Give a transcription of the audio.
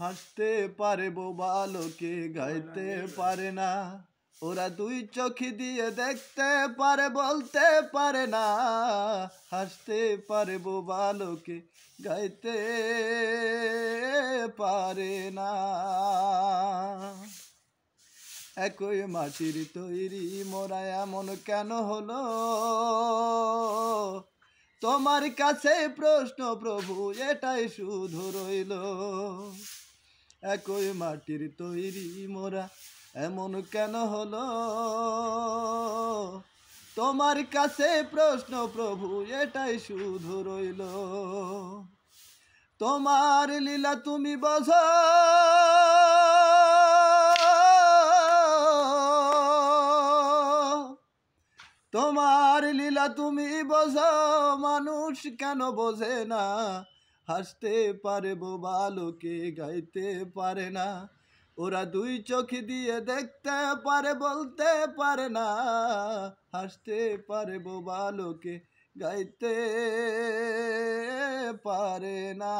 হাসতে পারে বোবা লোকে গাইতে পারে না, ওরা দুই চোখ দিয়ে দেখতে পারে বলতে পারে না। হাসতে পারে বোবা লোকে গাইতে পারে না। একই মাটির তৈরি মোরা এমন কেন হলো, তোমার কাছে প্রশ্ন প্রভু এটাই শুধু রইল। একই মাটির তৈরি মোরা এমন কেন হলো, তোমার কাছে প্রশ্ন প্রভু এটাই শুধু রইল। তোমার লীলা তুমি বোঝো, তোমার লীলা তুমি বোঝো, মানুষ কেন বোঝে না। হাসতে পারে বোবা লোকে গাইতে পারে না, ওরা দুই চোখ দিয়ে দেখতে পারে বলতে পারে না। হাসতে পারে বোবা লোকে গাইতে পারে না।